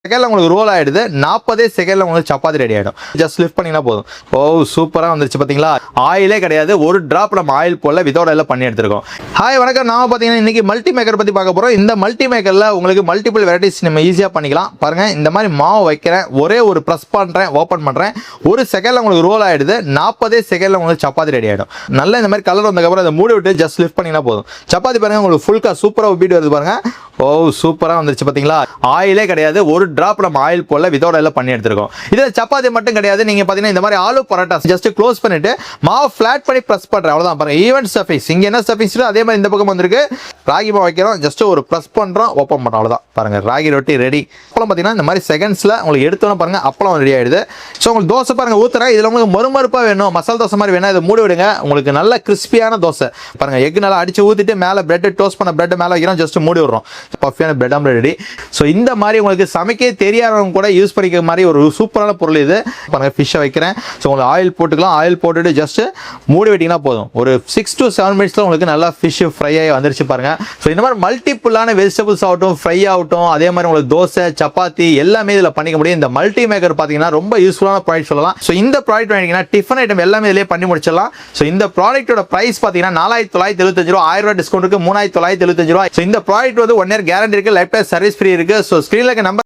செகண்ட்ல உங்களுக்கு ரோல் ஆயிடுது. 40 செகண்ட்ல உங்களுக்கு சப்பாத்தி ரெடி ஆயிடும். ஜஸ்ட் லிஃப்ட் பண்ணீங்கன்னா போதும். ஓ சூப்பரா வந்துருச்சு பாத்தீங்களா? ஆயிலே கிடையாது, ஒரு டிராப் நம்ம ஆயில் போல வித்தவுட் ஆயில பண்ணி எடுத்துருக்கோம். ஹாய் வணக்கம், நாம பாத்தீங்கன்னா இன்னைக்கு மல்டி மேக்கர் பத்தி பார்க்க போறோம். இந்த மல்டி மேக்கர்ல உங்களுக்கு மல்டிபிள் வெரைட்டிஸ் நம்ம ஈஸியா பண்ணிக்கலாம். பாருங்க, இந்த மாதிரி மாவு வைக்கிறேன், ஒரே ஒரு பிரஸ் பண்றேன், ஓபன் பண்றேன், ஒரு செகண்ட்ல உங்களுக்கு ரோல் ஆயிடுது. 40 செகண்ட்ல உங்களுக்கு சப்பாத்தி ரெடி ஆயிடும். நல்லா இந்த மாதிரி கலர் வந்ததுக்கு அப்புறம் அதை மூடி விட்டு ஜஸ்ட் லிஃப்ட் பண்ணீங்கன்னா போதும். சப்பாத்தி பாருங்க, உங்களுக்கு ஃபுல்கா சூப்பரா உப்பிட்டு வருது பாருங்க. ஓ சூப்பரா வந்துருச்சு பாத்தீங்களா? ஆயிலே கிடையாது, ஒரு டிராப் நம்ம ஆயில் போல வித்தவுட் ஆயில பண்ணி எடுத்துருக்கோம். இதுல சப்பாத்தி மட்டும் கிடையாது, நீங்க பாத்தீங்கன்னா இந்த மாதிரி ஆலு பரோட்டா ஜஸ்ட் க்ளோஸ் பண்ணிட்டு மாவு ஃபிளாட் பண்ணி பிரஸ் பண்றேன், அவ்வளவுதான். பாருங்க, ஈவென்ட் ஸ்டஃபிங்ஸ் இங்க என்ன ஸ்டஃபிங்ஸ் அதே மாதிரி இந்த பக்கம் வந்திருக்கு. ராகி மாவு வைக்கிறோம், ஜஸ்ட் ஒரு பிரஸ் பண்றோம், ஓபன் பண்றோம், அவ்வளவுதான். பாருங்க, ராகி ரொட்டி ரெடி. அப்பளம் பாத்தீங்கன்னா இந்த மாதிரி செகண்ட்ஸ்ல உங்களுக்கு எடுத்தோன்னு பாருங்க அப்பளம் ரெடி ஆயிடுது. ஸோ உங்களுக்கு தோசை பாருங்க ஊத்துறேன், இதுல உங்களுக்கு மறுமறுப்பா வேணும், மசாலா தோசை மாதிரி வேணும், இதை மூடி விடுங்க, உங்களுக்கு நல்ல கிறிஸ்பியான தோசை. பாருங்க, எக் நல்லா அடிச்சு ஊத்திட்டு மேல பிரெட் டோஸ்ட் பண்ண பிரெட் மேல வைக்கிறோம், ஜஸ்ட் மூடி விடுறோம். பஃபியான பிரெட் ஆம்லெட் ரெடி. ஸோ இந்த மாதிரி உங்களுக்கு சமைக்க தெரியாதவங்க கூட யூஸ் பண்ணிக்கிற மாதிரி ஒரு சூப்பரான பொருள் இது. பாருங்க, ஃபிஷ்ஷை வைக்கிறேன். ஸோ உங்களுக்கு ஆயில் போட்டுக்கலாம், ஆயில் போட்டுட்டு ஜஸ்ட் மூடி விட்டீங்கன்னா போதும். ஒரு 6 to 7 மினிட்ஸ்ல உங்களுக்கு நல்லா ஃபிஷ் ஃப்ரை ஆகி வந்துருச்சு பாருங்க. ஸோ இந்த மாதிரி மல்டிபிளான வெஜிடபிள்ஸ் ஆகட்டும், ஃப்ரை ஆகட்டும், அதே மாதிரி உங்களுக்கு தோசை சப்பாத்தி எல்லாமே இதில் பண்ணிக்க முடியும். இந்த மல்டி மேக்கர் பார்த்தீங்கன்னா ரொம்ப யூஸ்ஃபுல்லான ப்ராடக்ட் சொல்லலாம். ஸோ இந்த ப்ராடக்ட் வாங்கிங்கன்னா டிஃபன் ஐட்டம் எல்லாமே இதிலே பண்ணி முடிச்சிடலாம். ஸோ இந்த ப்ராடக்ட்டோட பிரைஸ் பார்த்தீங்கன்னா 4975 ரூபா, 1000 ரூபாய் டிஸ்கவுண்ட் இருக்கு, 3975 ரூபாய். ஸோ இந்த ப்ராடக்ட் வந்து 1 இயர் கேரண்டி இருக்கு, லைஃப் டைம் சர்வீஸ் ஃப்ரீ இருக்கு. ஸோ ஸ்க்ரீன்ல நம்பர்